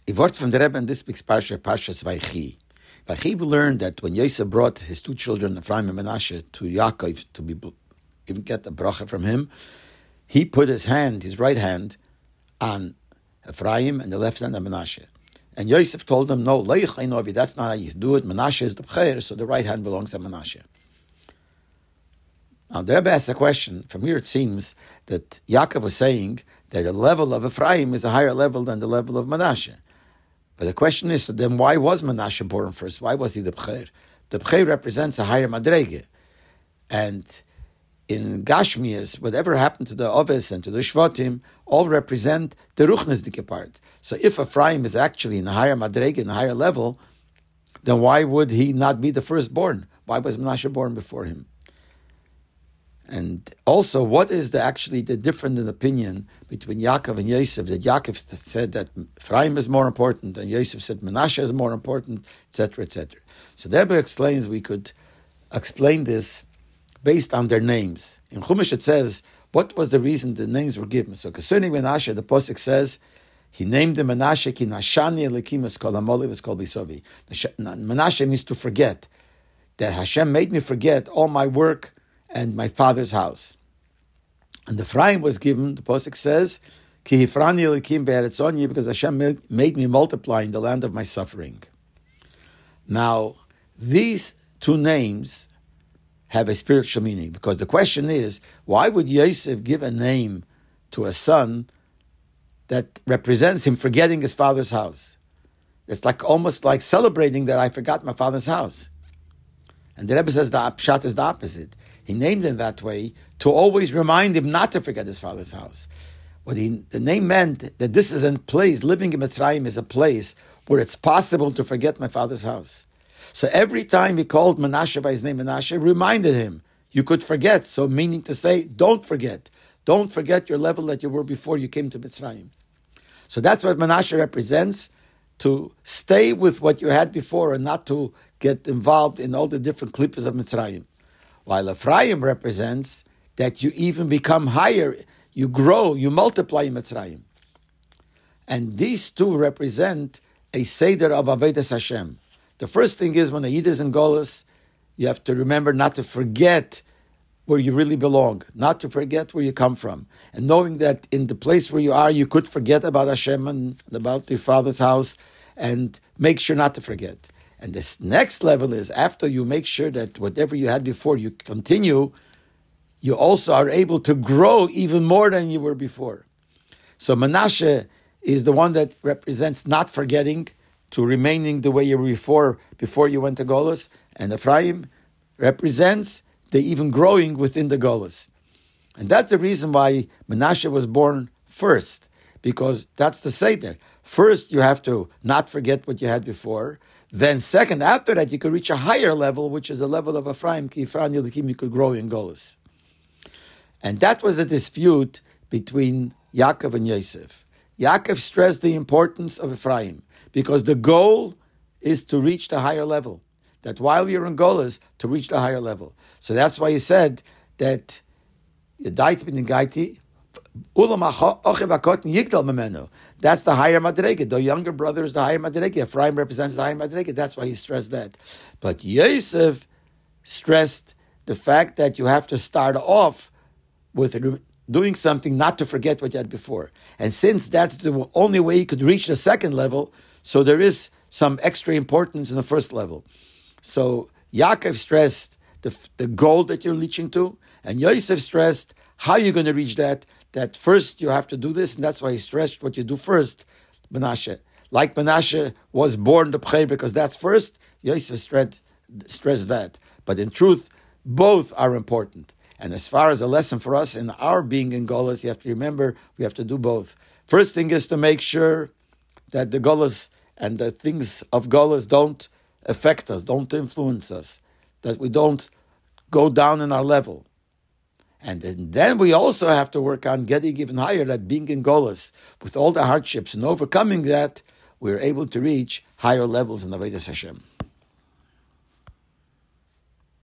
A Vort from the Rebbe in this week's Parshas Vayechi. Vayechi, we learned that when Yosef brought his two children, Ephraim and Menashe, to Yaakov to even get a bracha from him, he put his right hand, on Ephraim and the left hand on Menashe. And Yosef told him, no, that's not how you do it. Menashe is the b'cher, so the right hand belongs to Menashe. Now, the Rebbe asks a question. From here it seems that Yaakov was saying that the level of Ephraim is a higher level than the level of Menashe. But the question is, so then why was Menashe born first? Why was he the b'cher? The b'cher represents a higher madrege. And in Gashmias, whatever happened to the Oves and to the Shvatim, all represent the Ruchnesdike part. So if Ephraim is actually in a higher madrege, in a higher level, then why would he not be the firstborn? Why was Menashe born before him? And also, what is actually the difference in opinion between Yaakov and Yosef? That Yaakov said that Ephraim is more important, and Yosef said Menashe is more important, etc., etc. So the Rebbe explains we could explain this based on their names. In Chumash it says, what was the reason the names were given? So concerning Menashe, the Pasuk says, he named him Menashe ki nashani elikim eskol hamoli v'eskol bisovi. Menashe means to forget. That Hashem made me forget all my work and my father's house. And Ephraim was given, the Pasuk says, ki hifrani elikim be'eretz onyi, because Hashem made me multiply in the land of my suffering. Now, these two names have a spiritual meaning, because the question is, why would Yosef give a name to a son that represents him forgetting his father's house? It's almost like celebrating that I forgot my father's house. And the Rebbe says the pshat is the opposite. He named him that way to always remind him not to forget his father's house. The name meant that this is a place, living in Mitzrayim is a place where it's possible to forget my father's house. So every time he called Menashe by his name Menashe, reminded him, you could forget. So meaning to say, don't forget. Don't forget your level that you were before you came to Mitzrayim. So that's what Menashe represents, to stay with what you had before and not to get involved in all the different klippas of Mitzrayim. While Ephraim represents that you even become higher, you grow, you multiply in Mitzrayim. And these two represent a seder of Avodas Hashem. The first thing is when a Yid is in Golus, you have to remember not to forget where you really belong, not to forget where you come from. And knowing that in the place where you are, you could forget about Hashem and about your father's house, and make sure not to forget. And this next level is after you make sure that whatever you had before, you continue, you also are able to grow even more than you were before. So Menashe is the one that represents not forgetting, to remaining the way you were before you went to Golus. And Ephraim represents the even growing within the Golus. And that's the reason why Menashe was born first, because that's the Seder. First, you have to not forget what you had before. Then second, after that, you could reach a higher level, which is the level of Ephraim, ki Ephraim Yelikim, you could grow in Golus. And that was the dispute between Yaakov and Yosef. Yaakov stressed the importance of Ephraim, because the goal is to reach the higher level. That while you're in Golus, to reach the higher level. So that's why he said that that's the higher madrege. The younger brother is the higher madrege. Ephraim represents the higher madrege. That's why he stressed that. But Yosef stressed the fact that you have to start off with doing something not to forget what you had before. And since that's the only way you could reach the second level, so there is some extra importance in the first level. So Yaakov stressed the goal that you're reaching to, and Yosef stressed how you're going to reach that first you have to do this, and that's why he stressed what you do first, Menashe. Like Menashe was born the B'cher because that's first, Yosef stressed that. But in truth, both are important. And as far as a lesson for us in our being in Golus, you have to remember we have to do both. First thing is to make sure that the Golus and the things of Golus don't affect us, don't influence us, that we don't go down in our level. And then we also have to work on getting even higher, that being in Golus, with all the hardships and overcoming that, we're able to reach higher levels in the Avodas Hashem.